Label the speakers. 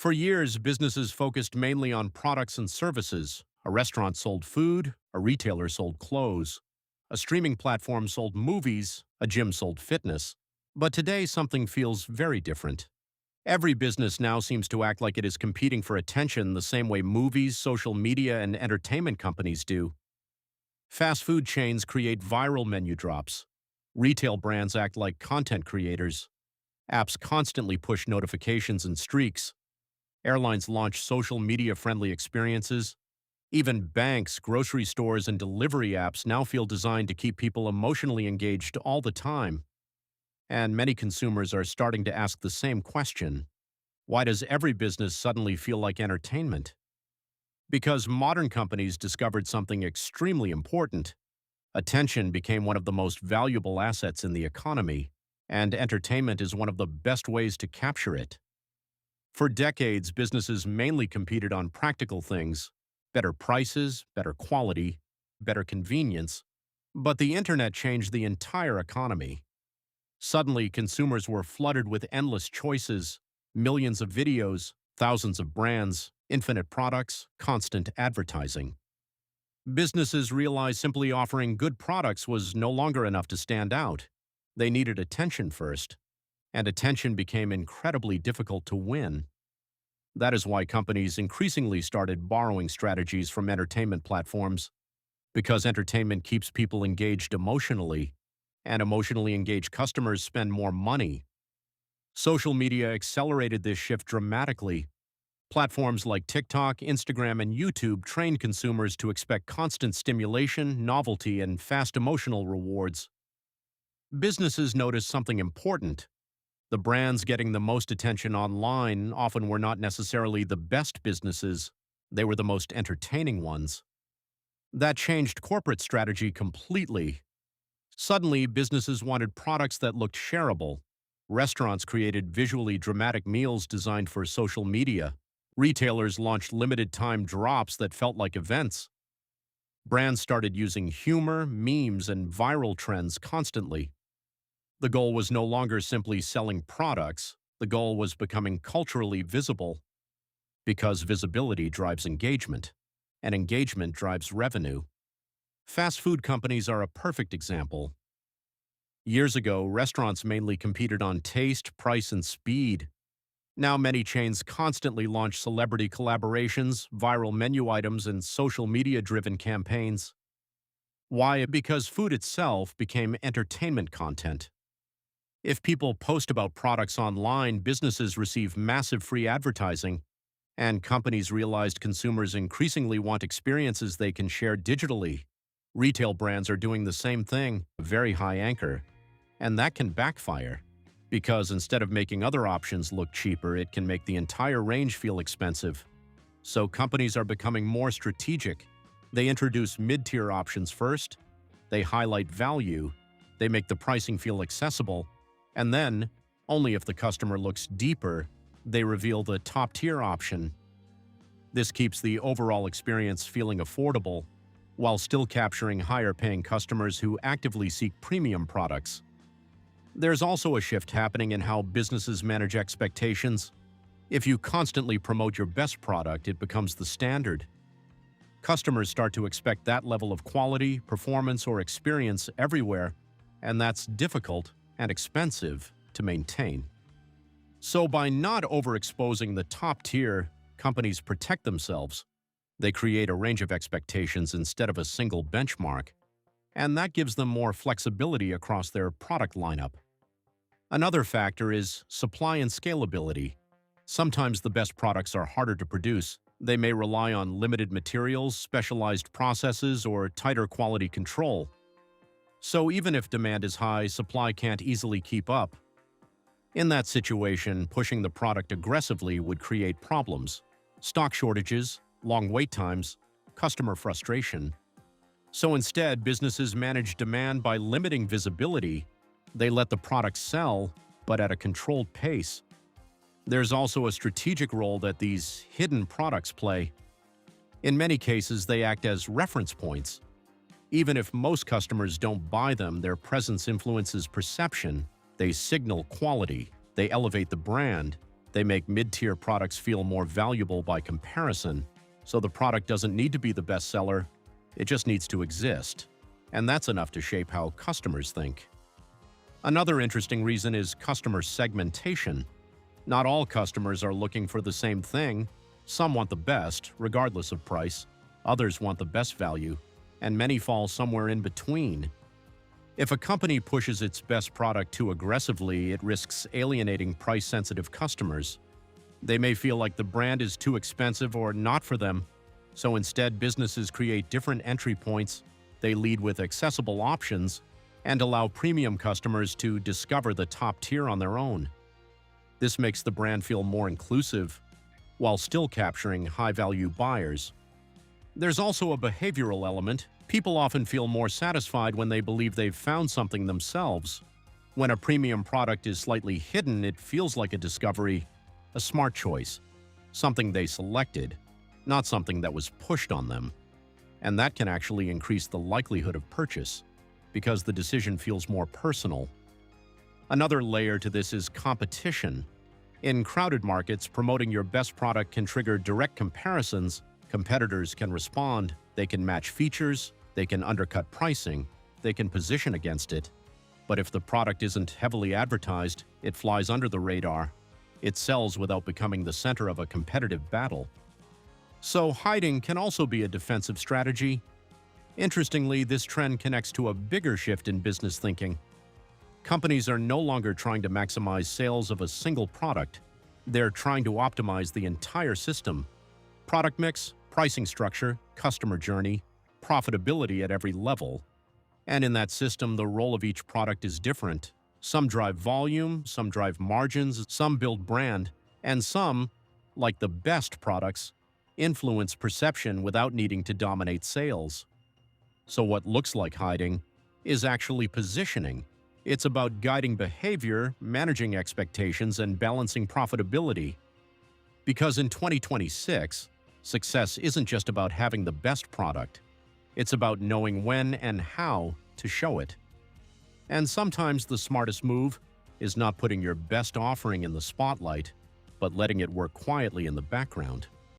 Speaker 1: For years, businesses focused mainly on products and services. A restaurant sold food, a retailer sold clothes, a streaming platform sold movies, a gym sold fitness. But today, something feels very different. Every business now seems to act like it is competing for attention the same way movies, social media, and entertainment companies do. Fast food chains create viral menu drops. Retail brands act like content creators. Apps constantly push notifications and streaks. Airlines launch social media-friendly experiences. Even banks, grocery stores, and delivery apps now feel designed to keep people emotionally engaged all the time. And many consumers are starting to ask the same question. Why does every business suddenly feel like entertainment? Because modern companies discovered something extremely important. Attention became one of the most valuable assets in the economy, and entertainment is one of the best ways to capture it. For decades, businesses mainly competed on practical things: better prices, better quality, better convenience. But the internet changed the entire economy. Suddenly, consumers were flooded with endless choices, millions of videos, thousands of brands, infinite products, constant advertising. Businesses realized simply offering good products was no longer enough to stand out. They needed attention first, and attention became incredibly difficult to win. That is why companies increasingly started borrowing strategies from entertainment platforms, because entertainment keeps people engaged emotionally, and emotionally engaged customers spend more money. Social media accelerated this shift dramatically. Platforms like TikTok, Instagram, and YouTube trained consumers to expect constant stimulation, novelty, and fast emotional rewards. Businesses noticed something important. The brands getting the most attention online often were not necessarily the best businesses, they were the most entertaining ones. That changed corporate strategy completely. Suddenly, businesses wanted products that looked shareable. Restaurants created visually dramatic meals designed for social media. Retailers launched limited-time drops that felt like events. Brands started using humor, memes, and viral trends constantly. The goal was no longer simply selling products. The goal was becoming culturally visible, because visibility drives engagement, and engagement drives revenue. Fast food companies are a perfect example. Years ago, restaurants mainly competed on taste, price, and speed. Now many chains constantly launch celebrity collaborations, viral menu items, and social media-driven campaigns. Why? Because food itself became entertainment content. If people post about products online, businesses receive massive free advertising, and companies realized consumers increasingly want experiences they can share digitally. Retail brands are doing the same thing, a very high anchor, and that can backfire. Because instead of making other options look cheaper, it can make the entire range feel expensive. So companies are becoming more strategic. They introduce mid-tier options first, they highlight value, they make the pricing feel accessible, and then, only if the customer looks deeper, they reveal the top-tier option. This keeps the overall experience feeling affordable, while still capturing higher-paying customers who actively seek premium products. There's also a shift happening in how businesses manage expectations. If you constantly promote your best product, it becomes the standard. Customers start to expect that level of quality, performance, or experience everywhere, and that's difficult and expensive to maintain. So by not overexposing the top tier, companies protect themselves. They create a range of expectations instead of a single benchmark, and that gives them more flexibility across their product lineup. Another factor is supply and scalability. Sometimes the best products are harder to produce. They may rely on limited materials, specialized processes, or tighter quality control. So even if demand is high, supply can't easily keep up. In that situation, pushing the product aggressively would create problems: stock shortages, long wait times, customer frustration. So instead, businesses manage demand by limiting visibility. They let the product sell, but at a controlled pace. There's also a strategic role that these hidden products play. In many cases, they act as reference points. Even if most customers don't buy them, their presence influences perception. They signal quality, they elevate the brand, They make mid-tier products feel more valuable by comparison, so the product doesn't need to be the bestseller, it just needs to exist. And that's enough to shape how customers think. Another interesting reason is customer segmentation. Not all customers are looking for the same thing. Some want the best, regardless of price. Others want the best value, and many fall somewhere in between. If a company pushes its best product too aggressively, it risks alienating price-sensitive customers. They may feel like the brand is too expensive or not for them, so instead businesses create different entry points, they lead with accessible options, and allow premium customers to discover the top tier on their own. This makes the brand feel more inclusive, while still capturing high-value buyers. There's also a behavioral element. People often feel more satisfied when they believe they've found something themselves. When a premium product is slightly hidden, it feels like a discovery, a smart choice, something they selected, not something that was pushed on them. And that can actually increase the likelihood of purchase, because the decision feels more personal. Another layer to this is competition. In crowded markets, promoting your best product can trigger direct comparisons. Competitors can respond, they can match features, they can undercut pricing, they can position against it. But if the product isn't heavily advertised, it flies under the radar. It sells without becoming the center of a competitive battle. So hiding can also be a defensive strategy. Interestingly, this trend connects to a bigger shift in business thinking. Companies are no longer trying to maximize sales of a single product. They're trying to optimize the entire system. Product mix, pricing structure, customer journey, profitability at every level. And in that system, the role of each product is different. Some drive volume, some drive margins, some build brand, and some, like the best products, influence perception without needing to dominate sales. So what looks like hiding is actually positioning. It's about guiding behavior, managing expectations, and balancing profitability. Because in 2026, success isn't just about having the best product. It's about knowing when and how to show it. And sometimes the smartest move is not putting your best offering in the spotlight, but letting it work quietly in the background.